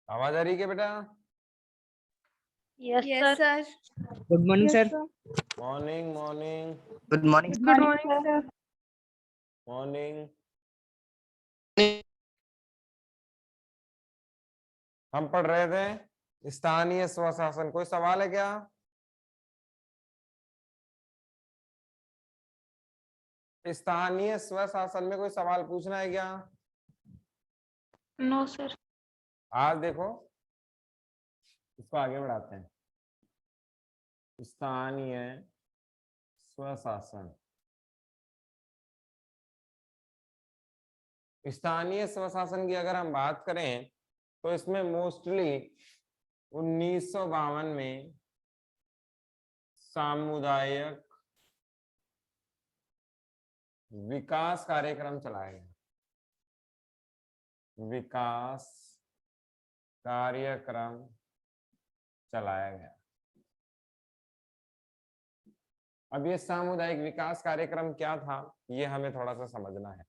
आवाज आ रही है क्या बेटा? Yes, Yes, sir. sir. Good morning sir. Morning morning good morning Good morning, sir. Morning. हम पढ़ रहे थे स्थानीय स्वशासन। कोई सवाल है क्या? स्थानीय स्वशासन में कोई सवाल पूछना है क्या? No, sir. आज देखो, इसको आगे बढ़ाते हैं। स्थानीय स्वशासन। स्थानीय स्वशासन की अगर हम बात करें तो इसमें मोस्टली 1952 में सामुदायिक विकास कार्यक्रम चलाया गया। विकास कार्यक्रम चलाया गया। अब ये सामुदायिक विकास कार्यक्रम क्या था, ये हमें थोड़ा सा समझना है।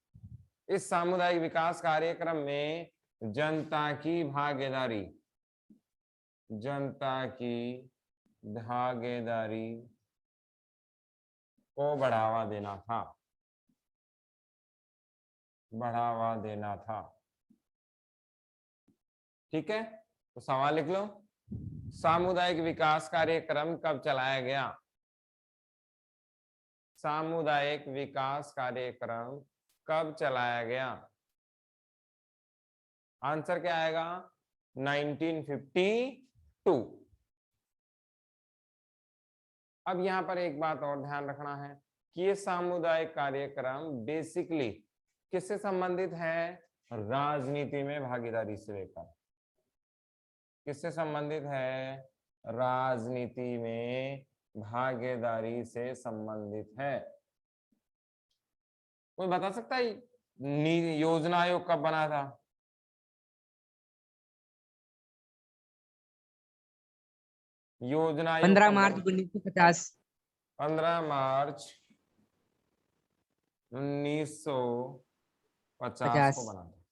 इस सामुदायिक विकास कार्यक्रम में जनता की भागीदारी को बढ़ावा देना था। ठीक है, तो सवाल लिख लो। सामुदायिक विकास कार्यक्रम कब चलाया गया? सामुदायिक विकास कार्यक्रम कब चलाया गया? आंसर क्या आएगा? 1952। अब यहां पर एक बात और ध्यान रखना है कि ये सामुदायिक कार्यक्रम बेसिकली किससे संबंधित है? राजनीति में भागीदारी से लेकर। किससे संबंधित है? राजनीति में भागीदारी से संबंधित है। कोई बता सकता है योजना आयोग कब बना था? योजना आयोग 15 मार्च 1950। 15 मार्च 1950 को बना था।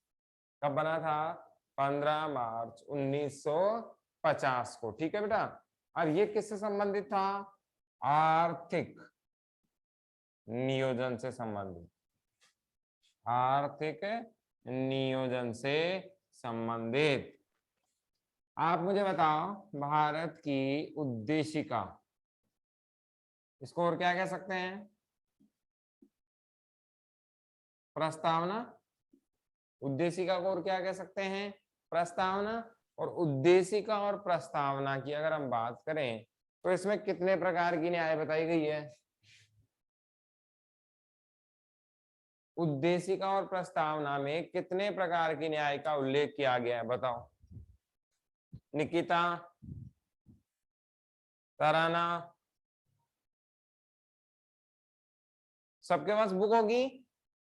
कब बना था? 15 मार्च 1950 को। ठीक है बेटा। अब ये किससे संबंधित था? आर्थिक नियोजन से संबंधित। आर्थिक नियोजन से संबंधित। आप मुझे बताओ, भारत की उद्देशिका, इसको और क्या कह सकते हैं? प्रस्तावना। उद्देशिका को और क्या कह सकते हैं? प्रस्तावना। और उद्देशिका और प्रस्तावना की अगर हम बात करें तो इसमें कितने प्रकार की न्याय बताई गई है? उद्देशिका और प्रस्तावना में कितने प्रकार की न्याय का उल्लेख किया गया है? बताओ निकिता, तराना। सबके पास बुक होगी?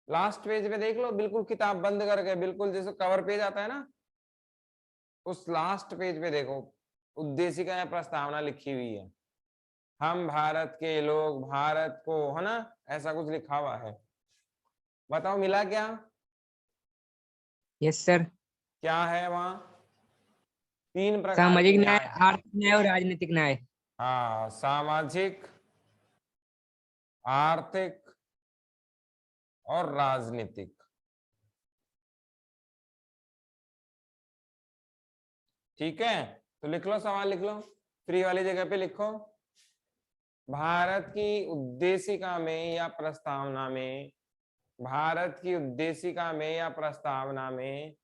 लास्ट पेज पे देख लो, बिल्कुल किताब बंद करके, बिल्कुल जैसे कवर पेज आता है ना, उस लास्ट पेज पे देखो, उद्देशिका या प्रस्तावना लिखी हुई है। हम भारत के लोग भारत को, है ना, ऐसा कुछ लिखा हुआ है। बताओ मिला क्या? Yes sir. क्या है वहां? 3 प्रकार सामाजिक के न्याय, न्याय। आर्थिक न्याय और राजनीतिक न्याय। हाँ, सामाजिक, आर्थिक और राजनीतिक। ठीक है, तो लिख लो, सवाल लिख लो, फ्री वाली जगह पे लिखो। भारत की उद्देशिका में या प्रस्तावना में, भारत की उद्देशिका में या प्रस्तावना में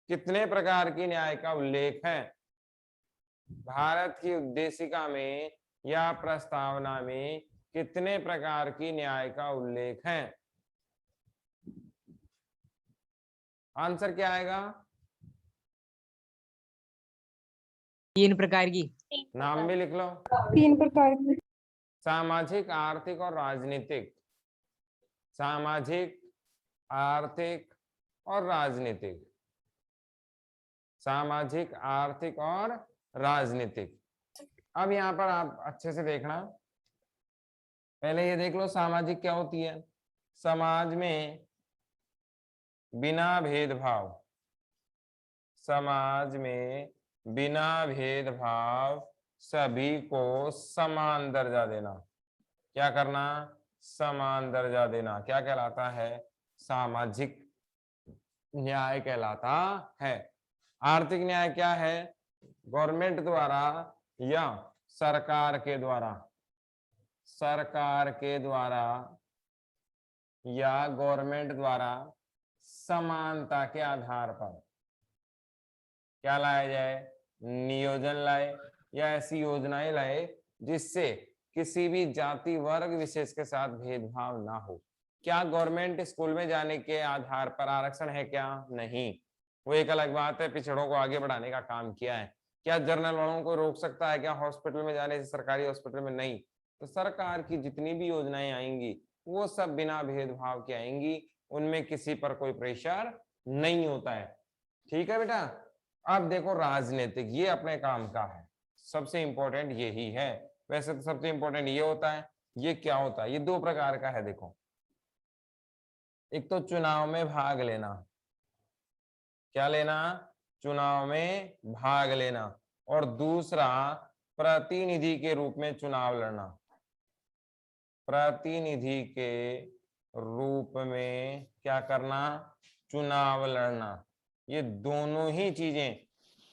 कितने प्रकार की न्याय का उल्लेख है? भारत की उद्देशिका में या प्रस्तावना में कितने प्रकार की न्याय का उल्लेख है? आंसर क्या आएगा? 3 प्रकार की। नाम भी लिख लो। 3 प्रकार की। सामाजिक, आर्थिक और राजनीतिक। सामाजिक, आर्थिक और राजनीतिक। सामाजिक, आर्थिक और राजनीतिक। अब यहाँ पर आप अच्छे से देखना, पहले ये देख लो सामाजिक क्या होती है। समाज में बिना भेदभाव, समाज में बिना भेदभाव सभी को समान दर्जा देना। क्या करना? समान दर्जा देना। क्या कहलाता है? सामाजिक न्याय कहलाता है। आर्थिक न्याय क्या है? गवर्नमेंट द्वारा या सरकार के द्वारा, सरकार के द्वारा या गवर्नमेंट द्वारा समानता के आधार पर क्या लाया जाए? नियोजन लाए या ऐसी योजनाएं लाए जिससे किसी भी जाति वर्ग विशेष के साथ भेदभाव ना हो। क्या गवर्नमेंट स्कूल में जाने के आधार पर आरक्षण है? क्या नहीं, वो एक अलग बात है, पिछड़ों को आगे बढ़ाने का काम किया है। क्या जर्नल वालों को रोक सकता है क्या हॉस्पिटल में जाने से? सरकारी हॉस्पिटल में नहीं। तो सरकार की जितनी भी योजनाएं आएंगी वो सब बिना भेदभाव के आएंगी, उनमें किसी पर कोई प्रेशर नहीं होता है। ठीक है बेटा। अब देखो राजनीतिक, ये अपने काम का है, सबसे इंपॉर्टेंट यही है। वैसे तो सबसे इंपॉर्टेंट ये होता है। ये क्या होता है? ये दो प्रकार का है। देखो, एक तो चुनाव में भाग लेना। क्या लेना? चुनाव में भाग लेना। और दूसरा प्रतिनिधि के रूप में चुनाव लड़ना। प्रतिनिधि के रूप में क्या करना? चुनाव लड़ना। ये दोनों ही चीजें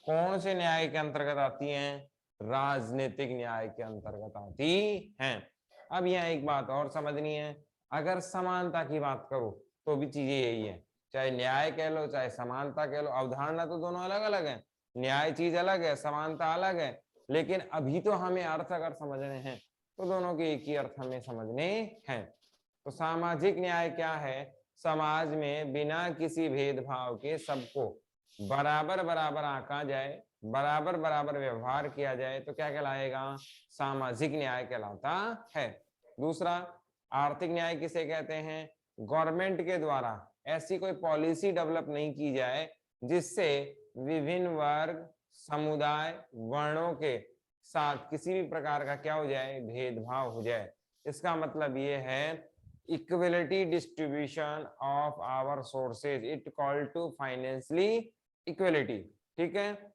कौन से न्याय के अंतर्गत आती हैं? राजनीतिक न्याय के अंतर्गत आती हैं। अब यहाँ एक बात और समझनी है, अगर समानता की बात करो तो भी चीजें यही है, चाहे न्याय कह लो चाहे समानता कह लो, अवधारणा तो दोनों अलग अलग है। न्याय चीज अलग है, समानता अलग है, लेकिन अभी तो हमें अर्थ अगर समझने हैं तो दोनों के एक ही अर्थ हमें समझने हैं। तो सामाजिक न्याय क्या है? समाज में बिना किसी भेदभाव के सबको बराबर बराबर आंका जाए, बराबर बराबर व्यवहार किया जाए तो क्या कहलाएगा? सामाजिक न्याय कहलाता है। दूसरा आर्थिक न्याय किसे कहते हैं? गवर्नमेंट के द्वारा ऐसी कोई पॉलिसी डेवलप नहीं की जाए जिससे विभिन्न वर्ग, समुदाय, वर्णों के साथ किसी भी प्रकार का क्या हो जाए? भेदभाव हो जाए। इसका मतलब ये है equality distribution of our sources, it called to financially equality. ठीक है,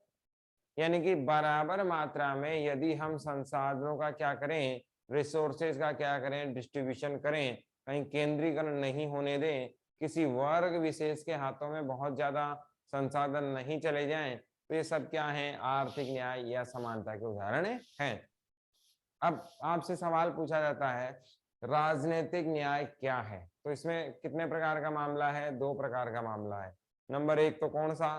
यानी कि बराबर मात्रा में यदि हम संसाधनों का क्या करें? रिसोर्सेज का क्या करें? डिस्ट्रीब्यूशन करें, कहीं केंद्रीकरण नहीं होने दें, किसी वर्ग विशेष के हाथों में बहुत ज्यादा संसाधन नहीं चले जाएं, तो ये सब क्या है? आर्थिक न्याय या समानता के उदाहरण हैं। अब आपसे सवाल पूछा जाता है राजनीतिक न्याय क्या है, तो इसमें कितने प्रकार का मामला है? दो प्रकार का मामला है। नंबर एक तो कौन सा?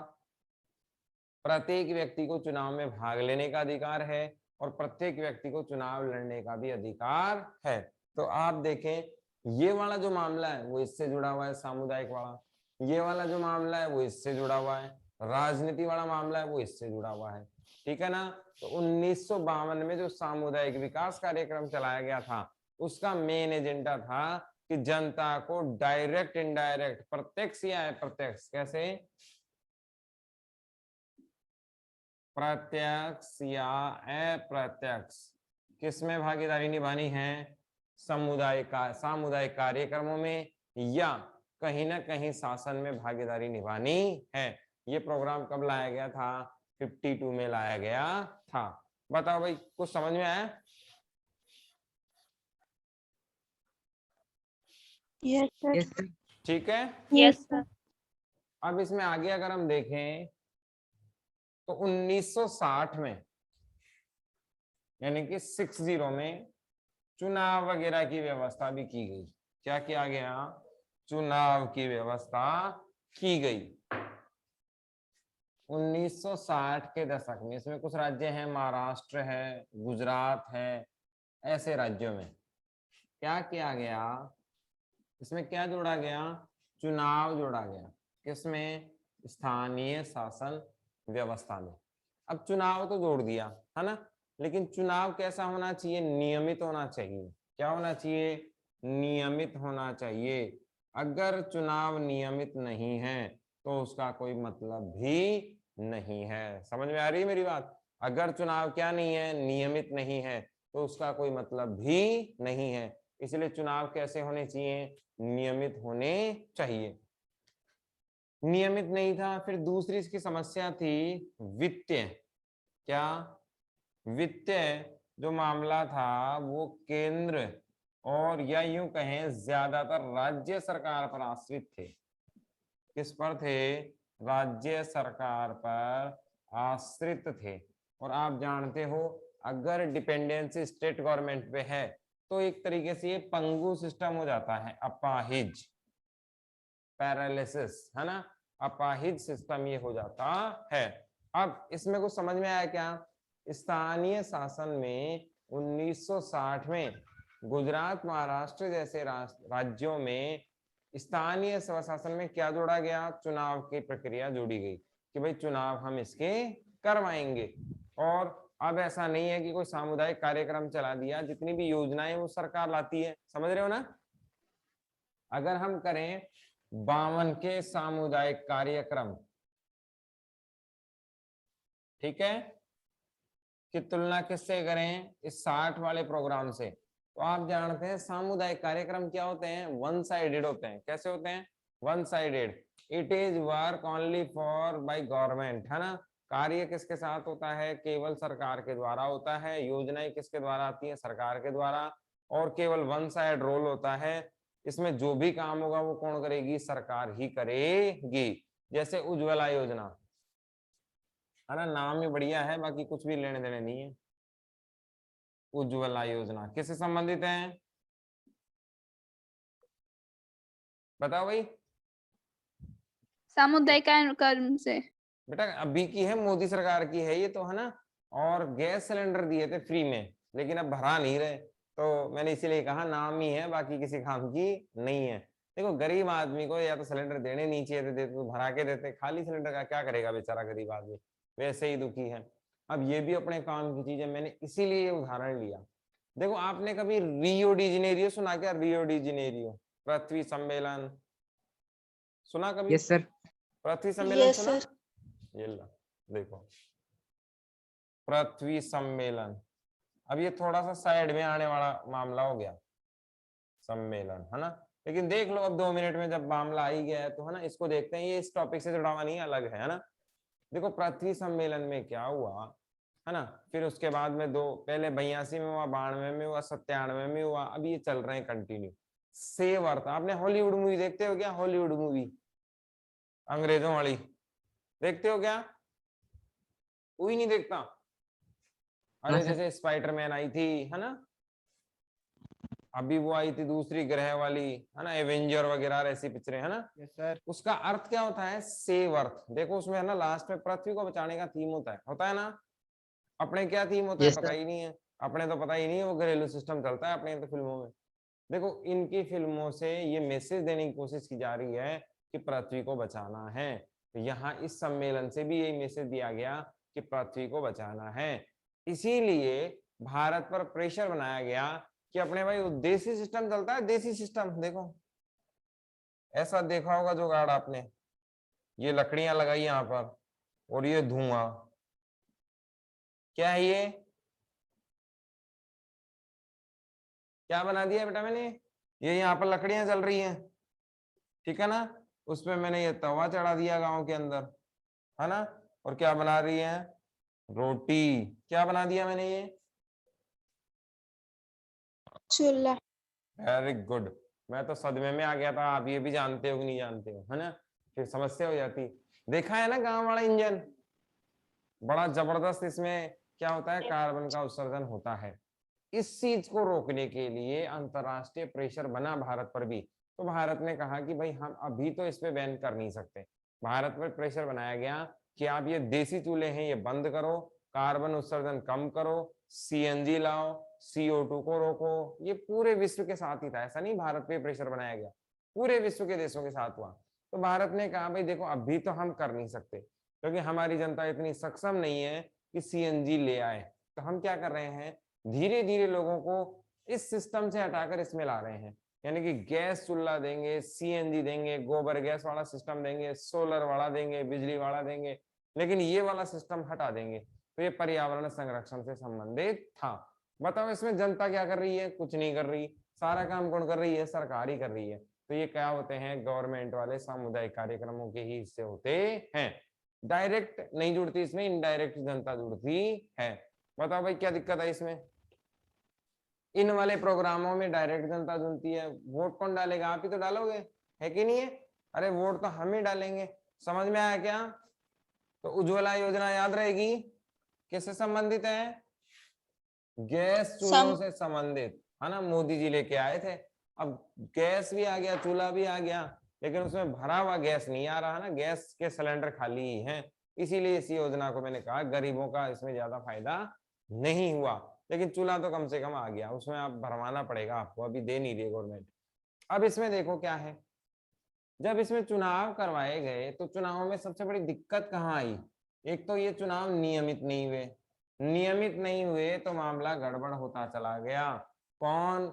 प्रत्येक व्यक्ति को चुनाव में भाग लेने का अधिकार है और प्रत्येक व्यक्ति को चुनाव लड़ने का भी अधिकार है। तो आप देखें ये वाला जो मामला है वो इससे जुड़ा हुआ है, सामुदायिक वाला। ये वाला जो मामला है वो इससे जुड़ा हुआ है, राजनीति वाला मामला है वो इससे जुड़ा हुआ है। ठीक है ना। तो 1952 में जो सामुदायिक विकास कार्यक्रम चलाया गया था उसका मेन एजेंडा था कि जनता को डायरेक्ट, इनडायरेक्ट, प्रत्यक्ष या अप्रत्यक्ष, कैसे? प्रत्यक्ष या अप्रत्यक्ष किसमें भागीदारी निभानी है? सामुदायिक कार्यक्रमों में या कहीं ना कहीं शासन में भागीदारी निभानी है। ये प्रोग्राम कब लाया गया था? 52 में लाया गया था। बताओ भाई, कुछ समझ में आया? Yes sir. Yes sir. ठीक है। Yes sir. अब इसमें आगे अगर हम देखें तो 1960 में यानी कि 60 में चुनाव वगैरह की व्यवस्था भी की गई। क्या किया गया? चुनाव की व्यवस्था की गई 1960 के दशक में। इसमें कुछ राज्य हैं, महाराष्ट्र है, गुजरात है, ऐसे राज्यों में क्या किया गया? इसमें क्या जोड़ा गया? चुनाव जोड़ा गया। किसमें? स्थानीय शासन व्यवस्था में। अब चुनाव तो जोड़ दिया है ना, लेकिन चुनाव कैसा होना चाहिए? नियमित होना चाहिए। क्या होना चाहिए? नियमित होना चाहिए। अगर चुनाव नियमित नहीं है तो उसका कोई मतलब भी नहीं है। समझ में आ रही है मेरी बात? अगर चुनाव क्या नहीं है? नियमित नहीं है, तो उसका कोई मतलब भी नहीं है। इसलिए चुनाव कैसे होने चाहिए? नियमित होने चाहिए। नियमित नहीं था। फिर दूसरी इसकी समस्या थी वित्तीय। क्या? वित्तीय जो मामला था वो केंद्र और या यूं कहें ज्यादातर राज्य सरकार पर आश्रित थे। किस पर थे? राज्य सरकार पर आश्रित थे। और आप जानते हो अगर डिपेंडेंसी स्टेट गवर्नमेंट पे है तो एक तरीके से ये पंगु सिस्टम हो जाता है, अपाहिज, पैरालिसिस, है ना, अपाहिज सिस्टम ये हो जाता है। अब इसमें कुछ समझ में आया क्या? स्थानीय शासन में 1960 में गुजरात, महाराष्ट्र जैसे राज्यों में स्थानीय स्वशासन में क्या जोड़ा गया? चुनाव की प्रक्रिया जोड़ी गई कि भाई चुनाव हम इसके करवाएंगे। और अब ऐसा नहीं है कि कोई सामुदायिक कार्यक्रम चला दिया, जितनी भी योजनाएं वो सरकार लाती है, समझ रहे हो ना। अगर हम करें 52 के सामुदायिक कार्यक्रम, ठीक है, की तुलना किससे करें? इस 60 वाले प्रोग्राम से, तो आप जानते हैं सामुदायिक कार्यक्रम क्या होते हैं? वन साइडेड होते हैं। कैसे होते हैं? One sided. It is work only for by government, है ना। कार्य किसके साथ होता है? केवल सरकार के द्वारा होता है। योजनाएं किसके द्वारा आती है? सरकार के द्वारा। और केवल वन साइड रोल होता है। इसमें जो भी काम होगा वो कौन करेगी? सरकार ही करेगी। जैसे उज्ज्वला योजना, है ना, नाम ही बढ़िया है, बाकी कुछ भी लेने देने नहीं है। उज्ज्वला योजना किससे संबंधित है? बताओ भाई। सामुदायिक कार्यक्रम से। बेटा अभी की है, मोदी सरकार की है ये तो, है ना। और गैस सिलेंडर दिए थे फ्री में, लेकिन अब भरा नहीं रहे, तो मैंने इसीलिए कहा नाम ही है, बाकी किसी काम की नहीं है। देखो गरीब आदमी को या तो सिलेंडर देने नहीं चाहिए थे, देते तो भरा के देते। खाली सिलेंडर का क्या करेगा बेचारा गरीब आदमी, वैसे ही दुखी है। अब ये भी अपने काम की चीज है, मैंने इसीलिए ये उदाहरण लिया। देखो आपने कभी रियो डी जेनेरियो सुना क्या? रियो डी जेनेरियो पृथ्वी सम्मेलन सुना कभी? Yes sir. पृथ्वी सम्मेलन यस सुना? सर। ये लो देखो, पृथ्वी सम्मेलन। अब ये थोड़ा सा साइड में आने वाला मामला हो गया सम्मेलन, है ना। लेकिन देख लो अब 2 मिनट में जब मामला आ ही गया है तो, है ना, इसको देखते हैं। ये इस टॉपिक से जुड़ा हुआ नहीं, अलग है ना। देखो पृथ्वी सम्मेलन में क्या हुआ, है ना। फिर उसके बाद में दो, पहले 82 में हुआ, 92 में हुआ, 97 में हुआ, अब ये चल रहे हैं कंटिन्यू। सेव अर्थ, आपने हॉलीवुड मूवी देखते हो क्या? हॉलीवुड मूवी अंग्रेजों वाली देखते हो क्या? कोई नहीं देखता। अरे जैसे स्पाइडरमैन आई थी, है ना, अभी वो आई थी दूसरी ग्रह वाली, है ना, एवेंजर वगैरह ऐसी पिक्चरें, है ना। Yes sir. उसका अर्थ क्या होता है? Save earth. देखो उसमें है ना लास्ट में पृथ्वी को बचाने का थीम होता है ना। अपने क्या थीम होता है यस पता सर। ही नहीं है। अपने तो पता ही नहीं है, वो घरेलू सिस्टम चलता है अपने तो फिल्मों में। देखो इनकी फिल्मों से ये मैसेज देने की कोशिश की जा रही है कि पृथ्वी को बचाना है। तो यहाँ इस सम्मेलन से भी यही मैसेज दिया गया कि पृथ्वी को बचाना है। इसीलिए भारत पर प्रेशर बनाया गया कि अपने भाई देसी सिस्टम चलता है, देसी सिस्टम। देखो ऐसा देखा होगा जुगाड़ आपने, ये लकड़ियां लगाई यहाँ पर और ये धुआं, क्या है ये? क्या बना दिया बेटा मैंने? ये यहाँ पर लकड़ियां जल रही हैं, ठीक है ना। उसमें मैंने ये तवा चढ़ा दिया गांव के अंदर, है ना। और क्या बना रही है? रोटी। क्या बना दिया मैंने? ये चूल्हा। Very good. मैं तो सदमे में आ गया था, आप ये भी जानते हो कि नहीं जानते हो, है ना। फिर समस्या हो जाती। देखा है ना गांव वाला इंजन, बड़ा जबरदस्त। इसमें क्या होता है? कार्बन का उत्सर्जन होता है। इस चीज को रोकने के लिए अंतरराष्ट्रीय प्रेशर बना भारत पर भी। तो भारत ने कहा कि भाई हम अभी तो इस पे बैन कर नहीं सकते। भारत पर प्रेशर बनाया गया कि आप ये देसी चूल्हे हैं ये बंद करो, कार्बन उत्सर्जन कम करो, सीएनजी लाओ, CO2 को रोको। ये पूरे विश्व के साथ ही था, ऐसा नहीं भारत पे प्रेशर बनाया गया, पूरे विश्व के देशों के साथ हुआ। तो भारत ने कहा भाई देखो अभी तो हम कर नहीं सकते क्योंकि हमारी जनता इतनी सक्षम नहीं है कि सीएनजी ले आए। तो हम क्या कर रहे हैं? धीरे धीरे लोगों को इस सिस्टम से हटाकर इसमें ला रहे हैं। यानी कि गैस चूल्हा देंगे, सीएनजी देंगे, गोबर गैस वाला सिस्टम देंगे, सोलर वाला देंगे, बिजली वाला देंगे, लेकिन ये वाला सिस्टम हटा देंगे। तो ये पर्यावरण संरक्षण से संबंधित था। बताओ इसमें जनता क्या कर रही है? कुछ नहीं कर रही। सारा काम कौन कर रही है? सरकार ही कर रही है। तो ये क्या होते हैं, गवर्नमेंट वाले सामुदायिक कार्यक्रमों के ही हिस्से होते हैं। डायरेक्ट नहीं जुड़ती इसमें, इनडायरेक्ट जनता जुड़ती है। बताओ भाई क्या दिक्कत है इसमें? इन वाले प्रोग्रामों में डायरेक्ट जनता जुड़ती है, वोट कौन डालेगा? आप ही तो डालोगे, है कि नहीं है? अरे वोट तो हम ही डालेंगे। समझ में आया क्या? तो उज्ज्वला योजना याद रहेगी, किससे संबंधित है? गैस चूल्हों से संबंधित, है ना, मोदी जी लेके आए थे। अब गैस भी आ गया, चूल्हा भी आ गया, लेकिन उसमें भरा हुआ गैस नहीं आ रहा ना, गैस के सिलेंडर खाली ही हैं। इसीलिए इस योजना को मैंने कहा गरीबों का इसमें ज्यादा फायदा नहीं हुआ, लेकिन चूल्हा तो कम से कम आ गया, उसमें आप भरवाना पड़ेगा आपको, अभी दे नहीं रही गवर्नमेंट। अब इसमें देखो क्या है, जब इसमें चुनाव करवाए गए तो चुनाव में सबसे बड़ी दिक्कत कहाँ आई? एक तो ये चुनाव नियमित नहीं हुए, नियमित नहीं हुए तो मामला गड़बड़ होता चला गया। कौन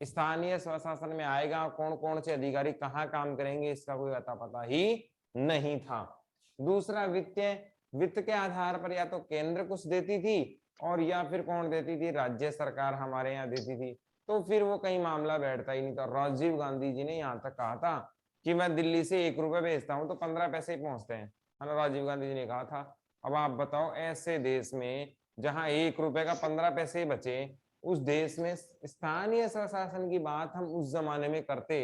स्थानीय स्वशासन में आएगा, कौन कौन से अधिकारी कहाँ काम करेंगे, इसका कोई अता पता ही नहीं था। दूसरा, वित्त के आधार पर या तो केंद्र कुछ देती थी और या फिर कौन देती थी, राज्य सरकार हमारे यहाँ देती थी, तो फिर वो कहीं मामला बैठता ही नहीं था। राजीव गांधी जी ने यहाँ तक कहा था कि मैं दिल्ली से 1 रुपए भेजता हूँ तो 15 पैसे ही पहुंचते हैं, है ना, राजीव गांधी जी ने कहा था। अब आप बताओ, ऐसे देश में जहां 1 रुपए का 15 पैसे बचे, उस देश में स्थानीय स्वशासन की बात हम उस जमाने में करते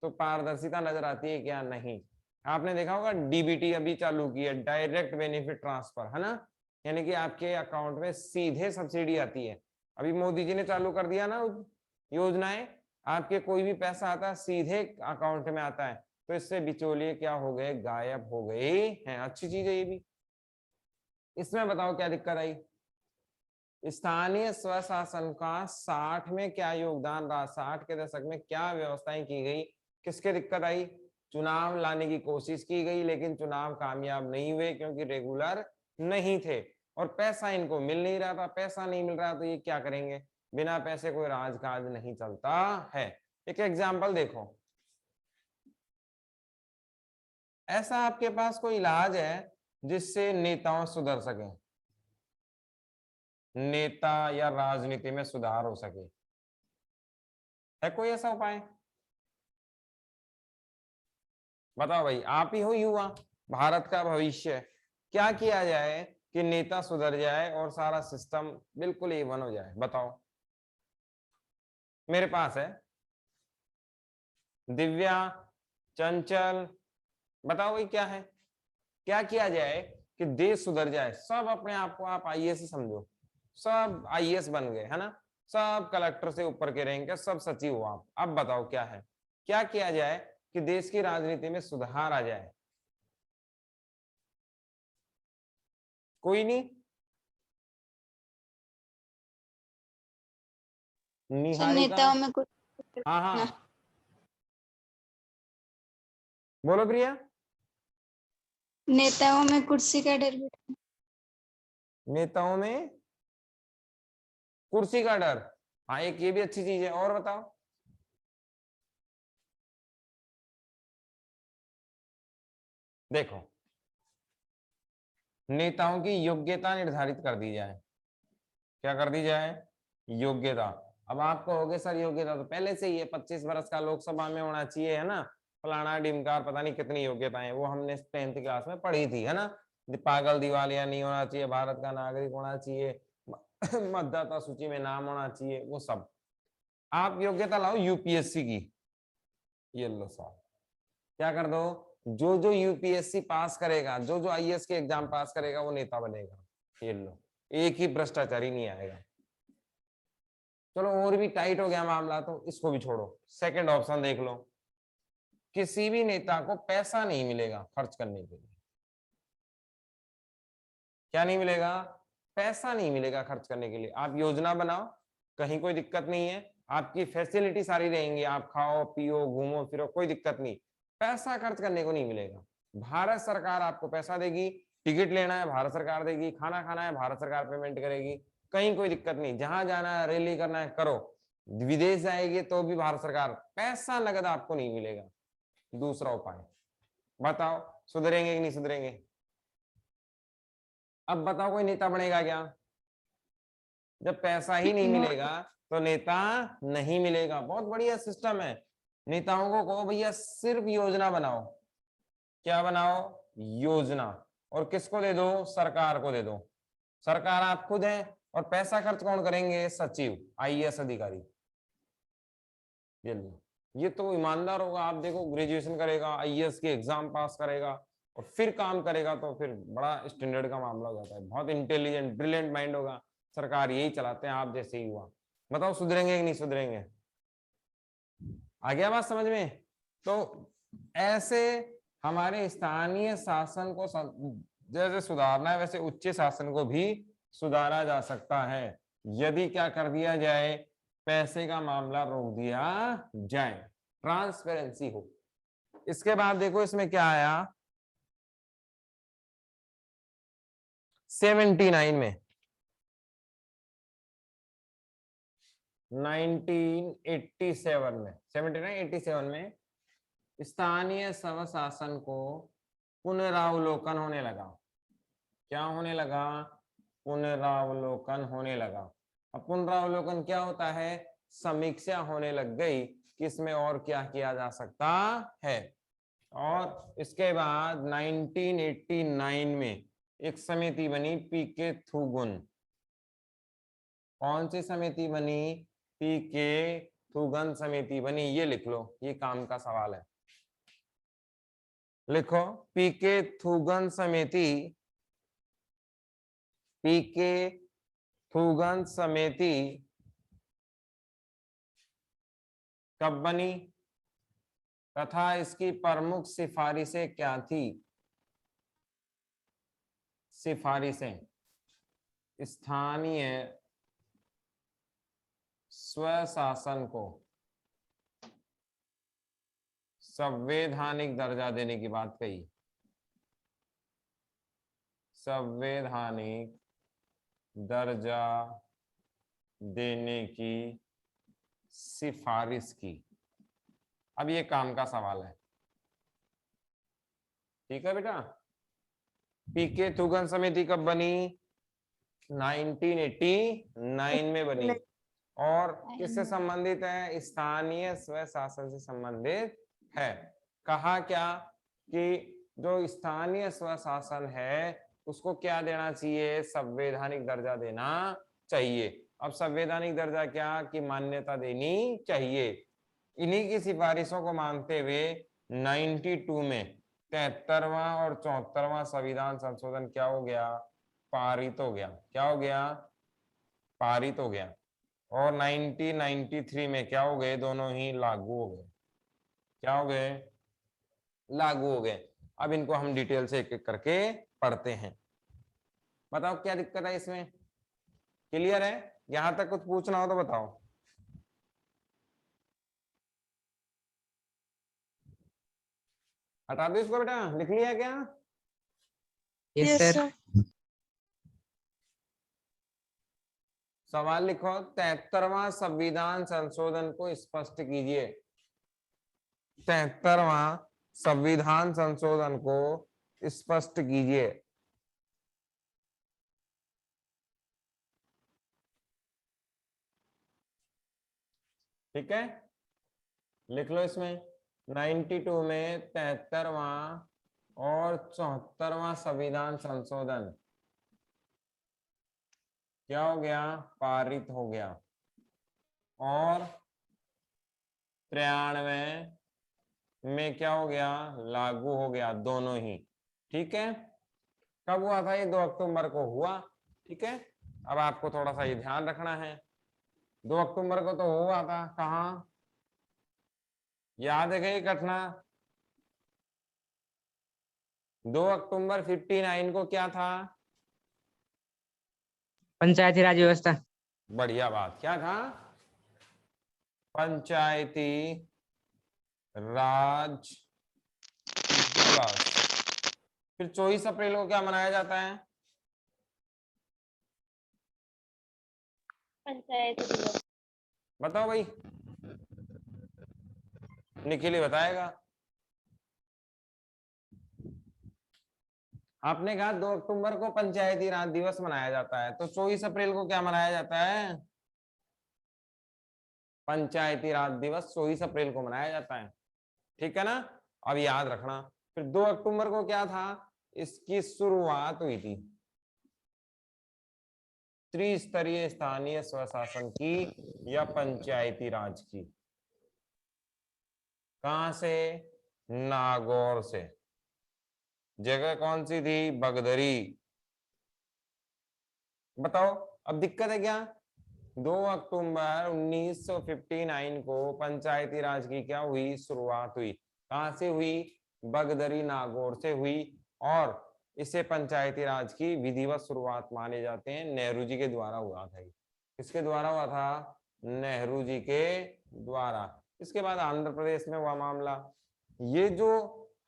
तो पारदर्शिता नजर आती है क्या? नहीं। आपने देखा होगा डीबीटी अभी चालू की है, डायरेक्ट बेनिफिट ट्रांसफर, है ना, यानी कि आपके अकाउंट में सीधे सब्सिडी आती है। अभी मोदी जी ने चालू कर दिया ना योजनाएं, आपके कोई भी पैसा आता है सीधे अकाउंट में आता है, तो इससे बिचौलिए क्या हो गए, गायब हो गए हैं। अच्छी चीज है ये भी। इसमें बताओ क्या दिक्कत आई? स्थानीय स्वशासन का 60 में क्या योगदान रहा, 60 के दशक में क्या व्यवस्थाएं की गई, किसके दिक्कत आई? चुनाव लाने की कोशिश की गई लेकिन चुनाव कामयाब नहीं हुए क्योंकि रेगुलर नहीं थे और पैसा इनको मिल नहीं रहा था। पैसा नहीं मिल रहा तो ये क्या करेंगे? बिना पैसे कोई राजकाज नहीं चलता है। एक एग्जाम्पल देखो, ऐसा आपके पास कोई इलाज है जिससे नेताओं सुधर सके, नेता या राजनीति में सुधार हो सके? है कोई ऐसा उपाय? बताओ भाई, आप ही हो युवा, भारत का भविष्य, क्या किया जाए कि नेता सुधर जाए और सारा सिस्टम बिल्कुल एवन हो जाए? बताओ। मेरे पास है दिव्या, चंचल, बताओ भाई क्या है, क्या किया जाए कि देश सुधर जाए? सब अपने आप को आप आईएएस समझो, सब आईएएस बन गए, है ना, सब कलेक्टर से ऊपर के रैंक के सब सचिव हो आप। अब बताओ क्या है, क्या किया जाए कि देश की राजनीति में सुधार आ जाए? कोई नहीं? निहारिका, नेताओं में कुछ हाँ हाँ बोलो प्रिया। नेताओं में कुर्सी का डर भी। नेताओं में कुर्सी का डर, हाँ एक ये भी अच्छी चीज है। और बताओ। देखो, नेताओं की योग्यता निर्धारित कर दी जाए। क्या कर दी जाए? योग्यता। अब आप कहोगे सर योग्यता तो पहले से ही है, 25 वर्ष का लोकसभा में होना चाहिए, है ना, फलाना ढिमकार, पता नहीं कितनी योग्यताएं, वो हमने 10th क्लास में पढ़ी थी, है ना। पागल दिवालिया नहीं होना चाहिए, भारत का नागरिक होना चाहिए, मतदाता सूची में नाम होना चाहिए, वो सब। आप योग्यता लाओ यूपीएससी की, ये लो साहब, क्या कर दो, जो जो यूपीएससी पास करेगा, जो जो आईएएस के एग्जाम पास करेगा वो नेता बनेगा। ये लो, एक ही भ्रष्टाचारी नहीं आएगा। चलो और भी टाइट हो गया मामला तो इसको भी छोड़ो, सेकंड ऑप्शन देख लो, किसी भी नेता को पैसा नहीं मिलेगा खर्च करने के लिए। क्या नहीं मिलेगा? पैसा नहीं मिलेगा खर्च करने के लिए। आप योजना बनाओ, कहीं कोई दिक्कत नहीं है, आपकी फैसिलिटी सारी रहेंगी, आप खाओ पियो घूमो फिरो, कोई दिक्कत नहीं, पैसा खर्च करने को नहीं मिलेगा। भारत सरकार आपको पैसा देगी, टिकट लेना है भारत सरकार देगी, खाना खाना है भारत सरकार पेमेंट करेगी, कहीं कोई दिक्कत नहीं, जहां जाना है रैली करना है करो, विदेश जाएगी तो भी भारत सरकार, पैसा नगद आपको नहीं मिलेगा। दूसरा उपाय बताओ, सुधरेंगे कि नहीं सुधरेंगे? अब बताओ कोई नेता बनेगा क्या? जब पैसा ही नहीं मिलेगा तो नेता नहीं मिलेगा। बहुत बढ़िया सिस्टम है, नेताओं को कहो भैया सिर्फ योजना बनाओ। क्या बनाओ? योजना। और किसको दे दो? सरकार को दे दो। सरकार आप खुद हैं, और पैसा खर्च कौन करेंगे? सचिव, आईएएस अधिकारी। ये तो ईमानदार होगा। आप देखो, ग्रेजुएशन करेगा, आईएएस के एग्जाम पास करेगा और फिर काम करेगा, तो फिर बड़ा स्टैंडर्ड का मामला हो जाता है। बहुत इंटेलिजेंट ब्रिलियंट माइंड होगा। सरकार यही चलाते हैं, आप जैसे ही हुआ। बताओ सुधरेंगे कि नहीं सुधरेंगे? आ गया बात समझ में? तो ऐसे हमारे स्थानीय शासन को जैसे सुधारना है, वैसे उच्च शासन को भी सुधारा जा सकता है, यदि क्या कर दिया जाए? पैसे का मामला रोक दिया जाए, ट्रांसपेरेंसी हो। इसके बाद देखो इसमें क्या आया 79 में, 1987 में, 87 में स्थानीय स्वशासन को पुनरावलोकन होने लगा। क्या होने लगा? पुनरावलोकन होने लगा। अब पुनरावलोकन क्या होता है? समीक्षा होने लग गई कि इसमें और क्या किया जा सकता है। और इसके बाद 1989 में एक समिति बनी, पीके थुगुन। कौन सी समिति बनी? पीके थुगन समिति बनी। ये लिख लो, ये काम का सवाल है। लिखो, पीके थुगन समिति, पीके थुगन समिति कब बनी तथा इसकी प्रमुख सिफारिशें क्या थी? सिफारिशें स्थानीय स्वशासन को संवैधानिक दर्जा देने की बात कही। संवैधानिक दर्जा देने की सिफारिश की। अब ये काम का सवाल है, ठीक है बेटा। पीके थुगन समिति कब बनी? 1989 में बनी। और किससे संबंधित है? स्थानीय स्वशासन से संबंधित है। कहा क्या कि जो स्थानीय स्वशासन है उसको क्या देना चाहिए? संवैधानिक दर्जा देना चाहिए। अब संवैधानिक दर्जा क्या की मान्यता देनी चाहिए। इन्हीं की सिफारिशों को मानते हुए 92 में 73वां और 74वां संविधान संशोधन क्या हो गया? पारित हो गया। क्या हो गया? पारित हो गया। और 1993 में क्या हो गए? दोनों ही लागू हो गए। क्या हो गए? लागू हो गए। अब इनको हम डिटेल से एक एक करके पढ़ते हैं। बताओ क्या दिक्कत है इसमें? क्लियर है? यहां तक कुछ पूछना हो तो बताओ। हटा दो इसको बेटा, लिख लिया क्या? Yes yes sir. सर। सवाल लिखो, 73वां संविधान संशोधन को स्पष्ट कीजिए। 73वां संविधान संशोधन को स्पष्ट कीजिए। ठीक है, लिख लो इसमें 92 में 73वां और 74वां संविधान संशोधन क्या हो गया? पारित हो गया। और 93 में क्या हो गया? लागू हो गया, दोनों ही। ठीक है, कब हुआ था ये? 2 अक्टूबर को हुआ। ठीक है, अब आपको थोड़ा सा ये ध्यान रखना है, 2 अक्टूबर को तो हुआ था। कहाँ याद है गई घटना? 2 अक्टूबर 59 को क्या था? पंचायती राज व्यवस्था। बढ़िया बात, क्या था? पंचायती राज दिवस। फिर 24 अप्रैल को क्या मनाया जाता है? पंचायत दिवस। बताओ भाई, निखिल ही बताएगा। आपने कहा 2 अक्टूबर को पंचायती राज दिवस मनाया जाता है, तो 24 अप्रैल को क्या मनाया जाता है? पंचायती राज दिवस 24 अप्रैल को मनाया जाता है, ठीक है ना। अब याद रखना, फिर 2 अक्टूबर को क्या था, इसकी शुरुआत हुई थी त्रिस्तरीय स्थानीय स्वशासन की या पंचायती राज की। कहां से, नागौर से। जगह कौन सी थी, बगदरी। बताओ अब दिक्कत है क्या। 2 अक्टूबर 1959 को पंचायती राज की क्या हुई, शुरुआत हुई। कहां से हुई, बगदरी नागौर से हुई। और इसे पंचायती राज की विधिवत शुरुआत माने जाते हैं, नेहरू जी के द्वारा हुआ था। किसके द्वारा हुआ था, नेहरू जी के द्वारा। इसके बाद आंध्र प्रदेश में हुआ मामला। ये जो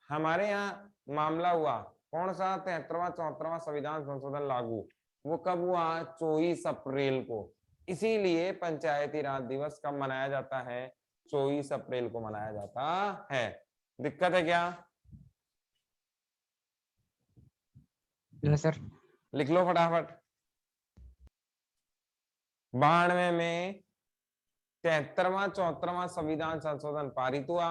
हमारे यहाँ मामला हुआ कौन सा, 73वां 74वां संविधान संशोधन लागू, वो कब हुआ, 24 अप्रैल को। इसीलिए पंचायती राज दिवस कब मनाया जाता है, 24 अप्रैल को मनाया जाता है। दिक्कत है क्या, नो सर। लिख लो फटाफट। 92 में 73वां 74वां संविधान संशोधन पारित हुआ।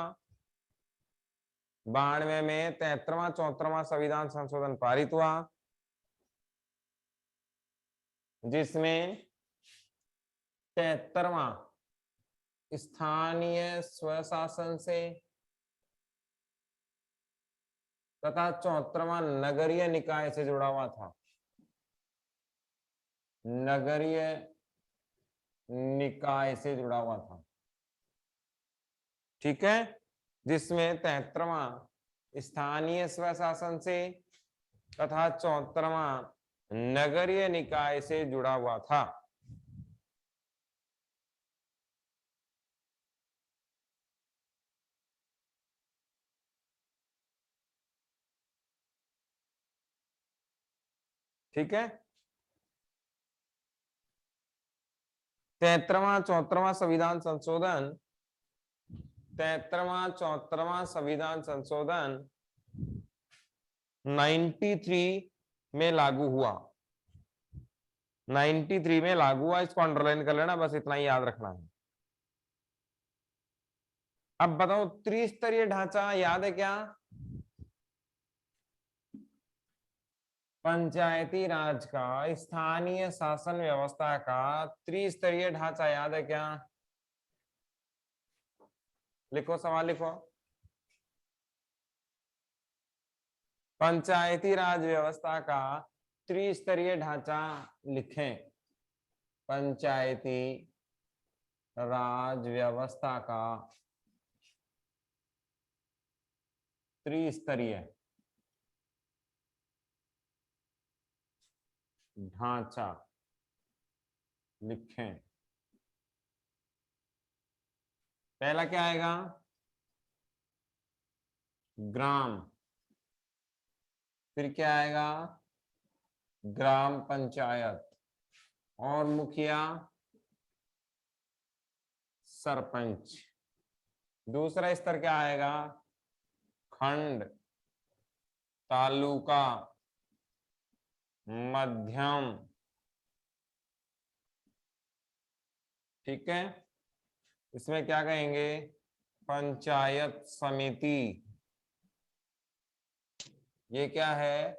92 में 73वां 74वां संविधान संशोधन पारित हुआ, जिसमें 73वां स्थानीय स्वशासन से तथा 74वां नगरीय निकाय से जुड़ा हुआ था। नगरीय निकाय से जुड़ा हुआ था, ठीक है। जिसमें 73वां स्थानीय स्वशासन से तथा 74वां नगरीय निकाय से जुड़ा हुआ था। ठीक है। 73वां 74वां संविधान संशोधन, 73वां 74वां संविधान संशोधन 93 में लागू हुआ। 93 में लागू हुआ, इसको अंडरलाइन कर लेना, बस इतना ही याद रखना है। अब बताओ त्रिस्तरीय ढांचा याद है क्या, पंचायती राज का स्थानीय शासन व्यवस्था का त्रिस्तरीय ढांचा याद है क्या, लिखो सवाल लिखो। पंचायती राज व्यवस्था का त्रिस्तरीय ढांचा लिखें। पंचायती राज व्यवस्था का त्रिस्तरीय ढांचा लिखें। पहला क्या आएगा, ग्राम, फिर क्या आएगा, ग्राम पंचायत, और मुखिया सरपंच। दूसरा स्तर क्या आएगा, खंड, तालुका, मध्यम, ठीक है। इसमें क्या कहेंगे, पंचायत समिति। ये क्या है,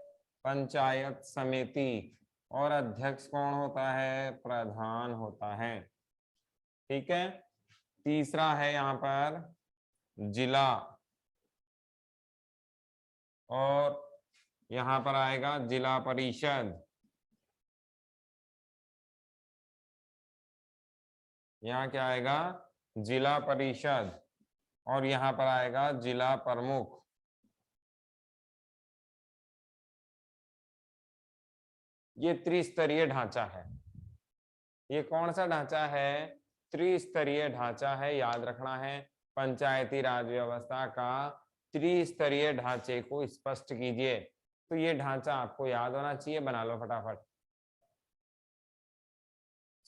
पंचायत समिति, और अध्यक्ष कौन होता है, प्रधान होता है, ठीक है। तीसरा है यहाँ पर जिला, और यहाँ पर आएगा जिला परिषद। यहाँ क्या आएगा, जिला परिषद, और यहाँ पर आएगा जिला प्रमुख। ये त्रिस्तरीय ढांचा है। ये कौन सा ढांचा है, त्रिस्तरीय ढांचा है, याद रखना है। पंचायती राज व्यवस्था का त्रिस्तरीय ढांचे को स्पष्ट कीजिए। तो ये ढांचा आपको याद होना चाहिए, बना लो फटाफट।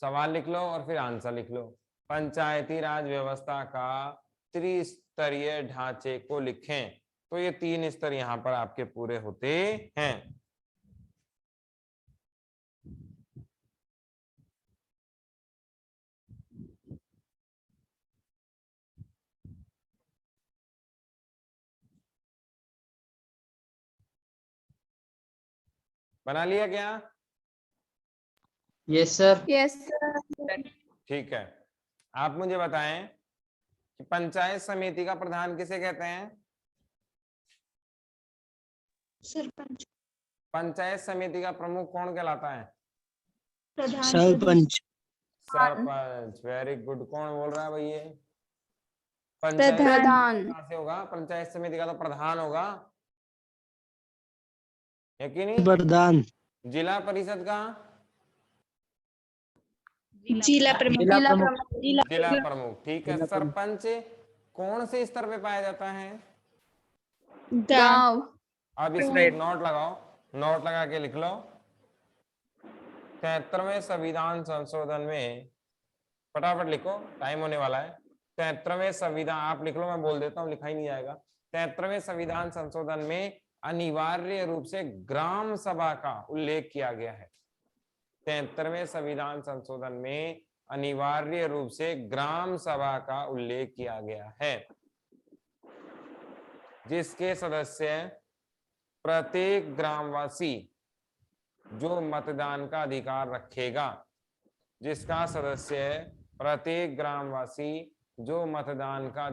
सवाल लिख लो और फिर आंसर लिख लो। पंचायती राज व्यवस्था का त्रिस्तरीय ढांचे को लिखें। तो ये 3 स्तर यहाँ पर आपके पूरे होते हैं। बना लिया क्या? Yes sir. Yes sir. ठीक है, आप मुझे बताएं कि पंचायत समिति का प्रधान किसे कहते हैं? सरपंच। पंचायत समिति का प्रमुख कौन कहलाता है? प्रधान। सरपंच। सरपंच। Very good. कौन बोल रहा है भाई ये? पंचायत प्रधान। कहाँ से होगा? पंचायत समिति का तो प्रधान होगा, है कि नहीं? प्रधान। जिला परिषद का? जिला प्रमुख। जिला प्रमुख। जिला प्रमुख। ठीक है। जिला प्रमुख। सरपंच कौन से स्तर पे पाया जाता है? गांव। अब इसमें एक नोट लगाओ, नोट लगा के लिख लो। 73वें संविधान संशोधन में, फटाफट लिखो, टाइम होने वाला है। 73वें संविधान, आप लिख लो, मैं बोल देता हूँ, लिखा ही नहीं जाएगा। 73वें संविधान संशोधन में अनिवार्य रूप से ग्राम सभा का उल्लेख किया गया है। 73वें संविधान संशोधन में अनिवार्य रूप से ग्राम सभा का उल्लेख किया गया है, जिसके सदस्य प्रत्येक ग्रामवासी जो मतदान का अधिकार रखेगा, जिसका सदस्य प्रत्येक ग्रामवासी जो मतदान का